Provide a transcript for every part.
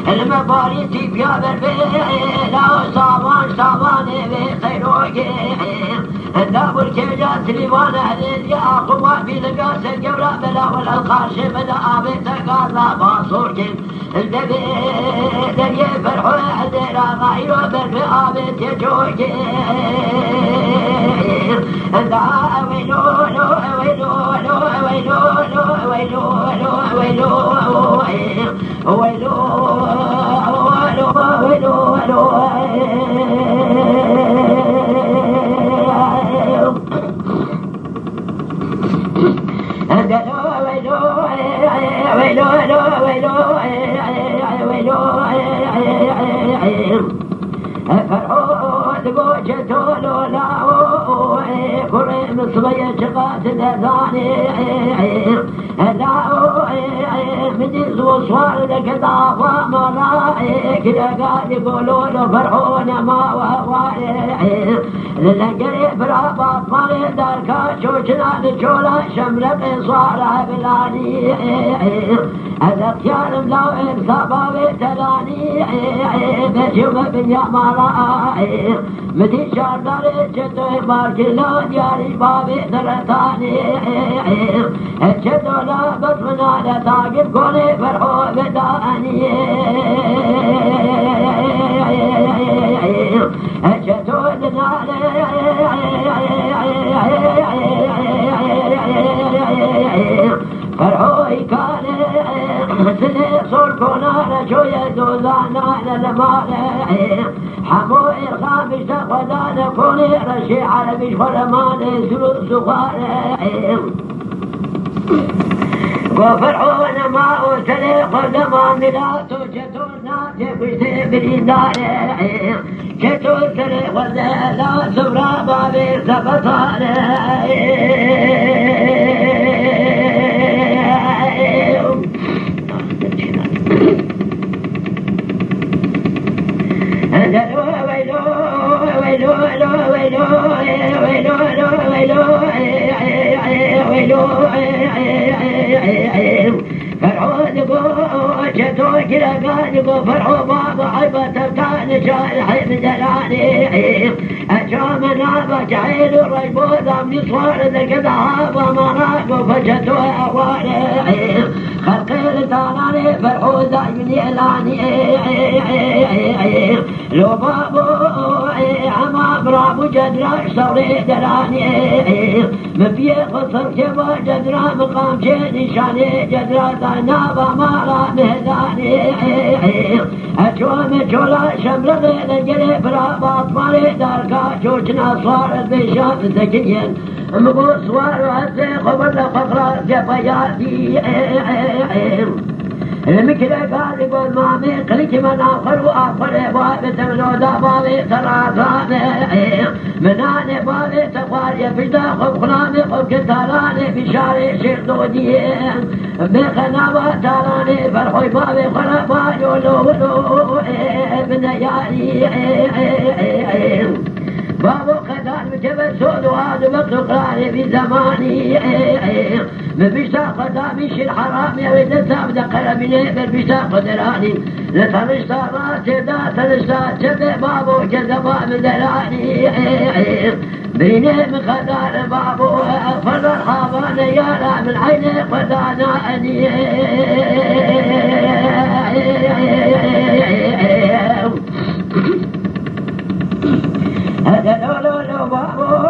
المباريتي بيابر بلا صابان صابان بخيروك الداب الكجات لبان أهل يعقوب في لقاس الجورة بلا والألقاش بدا آبتك الله باصورك الدبي دبي فرحو الدرا غيرو برفي آبت يجوك دا ويلو ويلو ويلو ويلو ويلو ويلو فرحود بوجتولو لاو كريم صبية شقات الأذاني لاو مجلس وصوار لك ضعفا ملايك لقال يقولوا له فرحون ما وهوائي للقري برابط مالي داركا شوشنا لشولا شملك صار بلاني هذا اختيار ملاو إرصابا بتلاني بشوف بنيا مالاي متي شاردار جتو باركلو دياري بابي ثلاثاني جتو لا بطمنا لتاقب قولي فرحو بداني جتو دنالي فرحو إكالي سني صلكونا لشوية دوزانا للمالي حمو إرخام اشتقودانا كوني رشي عربي فرماني سلوك سخاري وفرحون ما أوتلي قدما ملاتو شتونا تبشتي بريداري شتو سري وزيلا سبرا بابي سبطاري شتوك لقانق فرحو بابا عيبة تبتان شارح بدلاني أجام نابك عيل الرجبوذة من صور ذك ذهابا مراقب فشتو أوالي خلقي لتاناني فرحو دايمني إعلاني لو بابو عما برابو جدراش صوري دراني مفيه خصر كبا جدرا مقام شي نشاني جدرا نابا مالا مهداني أجوام جولا شمرغ لجري برابط مالي داركا شوشنا صار بشام ذكيين مقو صوار وعزي خبر لفقرا جفياتي المكرة قال يقول مامي قلت من آخر وآخر بابي تمنو دابابي ثلاثة مناني بابي تقوار يفجدا خب خلامي خب كتالاني في شاري شيخ دوديين بخنابا تالاني فرحوي بابي خلابا يولو ابن ياري بابو قدار بجبل سود وهذا مخلوق راني في زماني مبيشتا قدامي شي الحرام يا ويد الزابد قلبي بالبيشتا قدراني لتنشتا راسي دا تنشتا جبل بابو جذبا مدراني بيني من خدار بابو فرد الحابان يالا من عيني قداناني هذا لو بابو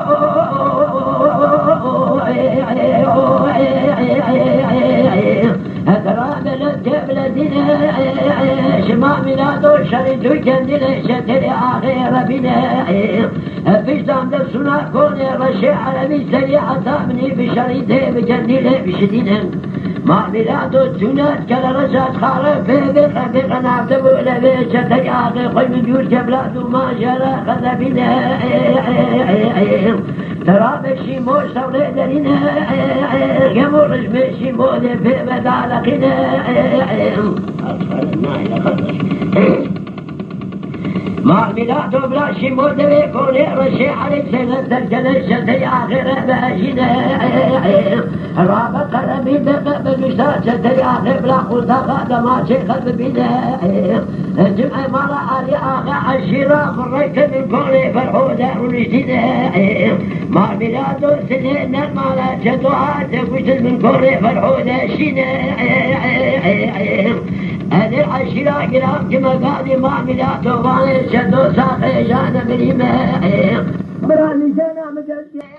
شما ميلادو شريط وجندل شتري آخر بنا فيشتام دسونا كوني رشي عربي سريع عطابني بشريطه بجندل بشدين ما ميلاد السنات كلا رشاش خارف في قناة بولا بيشة ياغي خوي مجور كبلاد وما جرى خذ بنا ترى بشي موش سولي درينا يمرش بشي مولي في بدالقنا ما الميلاد بلا شي مولي كوني رشي عليك سنة الجنشة يا آخر باجنا رابط قرمي بقبل مشتاشة يا آخر بلا خلطة ما شي قلب بنا جمع مرة علي آخر عشيرة مريت من كوني فرحودة ونجدنا ما الميلاد سنين المالا جدوها تفوت من كوني فرحودة شينا هذه العشيرة قرام كما قال ما ميلاد وانا شدو ساقي جانا مريمة مراني جانا مجلسي